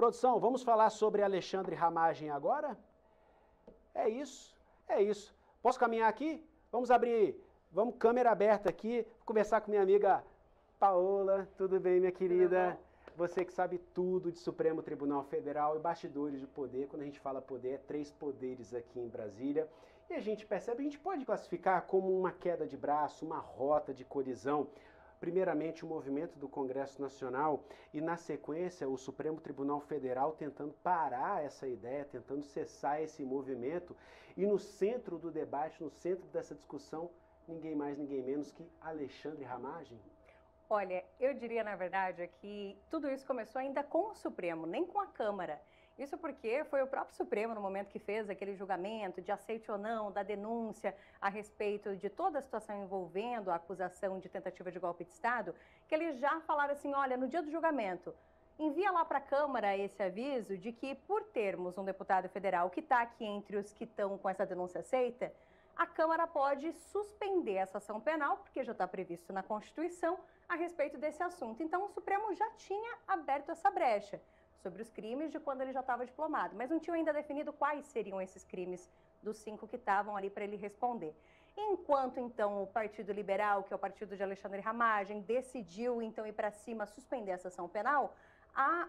Produção, vamos falar sobre Alexandre Ramagem agora? É isso, é isso. Posso caminhar aqui? Vamos abrir, vamos câmera aberta aqui, conversar com minha amiga Paola. Tudo bem, minha querida? Você que sabe tudo de Supremo Tribunal Federal e bastidores de poder. Quando a gente fala poder, é 3 poderes aqui em Brasília. E a gente percebe, a gente pode classificar como uma queda de braço, uma rota de colisão. Primeiramente, o movimento do Congresso Nacional e, na sequência, o Supremo Tribunal Federal tentando parar essa ideia, tentando cessar esse movimento. E no centro do debate, no centro dessa discussão, ninguém mais, ninguém menos que Alexandre Ramagem. Olha, eu diria, na verdade, que tudo isso começou ainda com o Supremo, nem com a Câmara. Isso porque foi o próprio Supremo, no momento que fez aquele julgamento de aceite ou não da denúncia a respeito de toda a situação envolvendo a acusação de tentativa de golpe de Estado, que eles já falaram assim, olha, no dia do julgamento, envia lá para a Câmara esse aviso de que, por termos um deputado federal que está aqui entre os que estão com essa denúncia aceita, a Câmara pode suspender essa ação penal, porque já está previsto na Constituição, a respeito desse assunto. Então, o Supremo já tinha aberto essa brecha sobre os crimes de quando ele já estava diplomado, mas não tinha ainda definido quais seriam esses crimes dos 5 que estavam ali para ele responder. Enquanto, então, o Partido Liberal, que é o partido de Alexandre Ramagem, decidiu, então, ir para cima, suspender essa ação penal,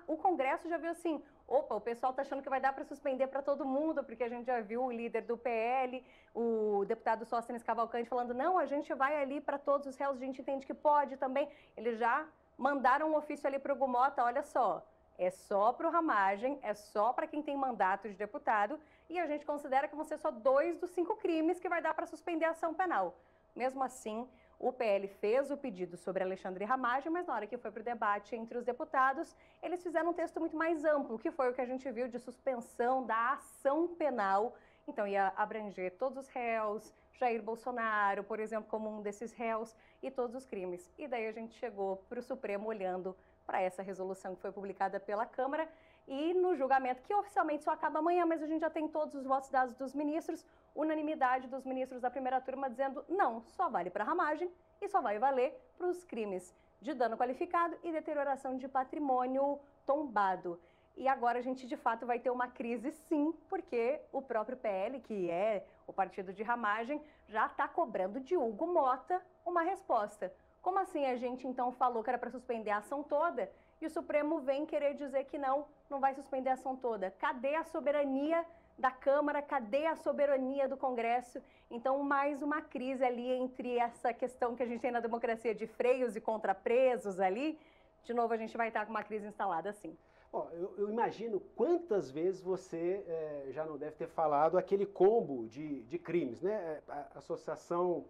o Congresso já viu assim, opa, o pessoal está achando que vai dar para suspender para todo mundo, porque a gente já viu o líder do PL, o deputado Sóstenes Cavalcante, falando, não, a gente vai ali para todos os réus, a gente entende que pode também. Eles já mandaram um ofício ali para o Gumota, olha só, é só para o Ramagem, é só para quem tem mandato de deputado, e a gente considera que vão ser só 2 dos 5 crimes que vai dar para suspender a ação penal. Mesmo assim, o PL fez o pedido sobre Alexandre Ramagem, mas na hora que foi para o debate entre os deputados, eles fizeram um texto muito mais amplo, que foi o que a gente viu de suspensão da ação penal. Então, ia abranger todos os réus, Jair Bolsonaro, por exemplo, como um desses réus, e todos os crimes. E daí a gente chegou para o Supremo olhando para essa resolução que foi publicada pela Câmara e no julgamento, que oficialmente só acaba amanhã, mas a gente já tem todos os votos dados dos ministros, unanimidade dos ministros da primeira turma dizendo não, só vale para Ramagem e só vai valer para os crimes de dano qualificado e deterioração de patrimônio tombado. E agora a gente, de fato, vai ter uma crise, sim, porque o próprio PL, que é o partido de Ramagem, já está cobrando de Hugo Mota uma resposta. Como assim a gente, então, falou que era para suspender a ação toda e o Supremo vem querer dizer que não vai suspender a ação toda? Cadê a soberania da Câmara? Cadê a soberania do Congresso? Então, mais uma crise ali entre essa questão que a gente tem na democracia de freios e contrapresos ali. De novo, a gente vai estar com uma crise instalada, assim. Ó, eu imagino quantas vezes você já não deve ter falado aquele combo de crimes, né? Associação,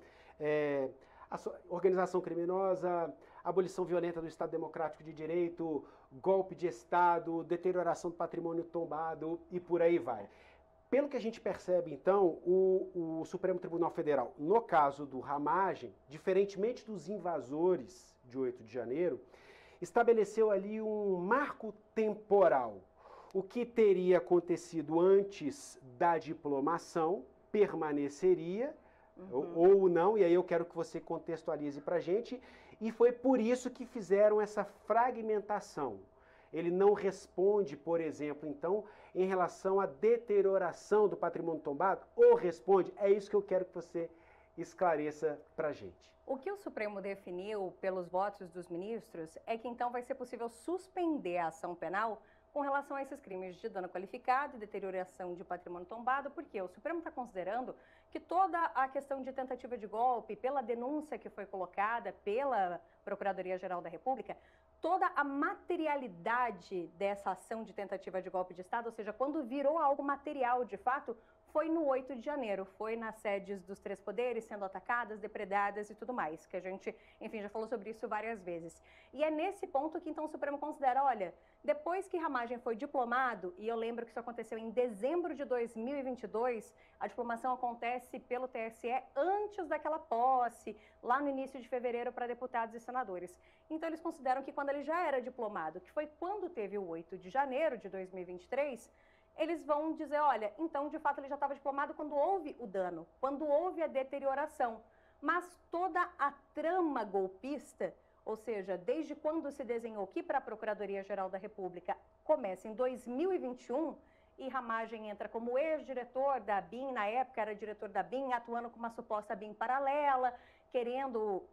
organização criminosa, abolição violenta do Estado Democrático de Direito, golpe de Estado, deterioração do patrimônio tombado e por aí vai. Pelo que a gente percebe, então, o Supremo Tribunal Federal, no caso do Ramagem, diferentemente dos invasores de 8 de janeiro, estabeleceu ali um marco temporal. O que teria acontecido antes da diplomação permaneceria, ou não, e aí eu quero que você contextualize para a gente, e foi por isso que fizeram essa fragmentação. Ele não responde, por exemplo, então, em relação à deterioração do patrimônio tombado, ou responde? É isso que eu quero que você esclareça para a gente. O que o Supremo definiu pelos votos dos ministros é que então vai ser possível suspender a ação penal com relação a esses crimes de dano qualificado e deterioração de patrimônio tombado, porque o Supremo está considerando que toda a questão de tentativa de golpe, pela denúncia que foi colocada pela Procuradoria-Geral da República, toda a materialidade dessa ação de tentativa de golpe de Estado, ou seja, quando virou algo material de fato, foi no 8 de janeiro, foi nas sedes dos 3 poderes sendo atacadas, depredadas e tudo mais, que a gente, enfim, já falou sobre isso várias vezes. E é nesse ponto que então o Supremo considera, olha, depois que Ramagem foi diplomado, e eu lembro que isso aconteceu em dezembro de 2022, a diplomação acontece pelo TSE antes daquela posse, lá no início de fevereiro para deputados e senadores. Então eles consideram que quando ele já era diplomado, que foi quando teve o 8 de janeiro de 2023, eles vão dizer, olha, então de fato ele já estava diplomado quando houve o dano, quando houve a deterioração. Mas toda a trama golpista, ou seja, desde quando se desenhou que para a Procuradoria-Geral da República começa em 2021, e Ramagem entra como ex-diretor da ABIN, na época era diretor da ABIN, atuando com uma suposta ABIN paralela, querendo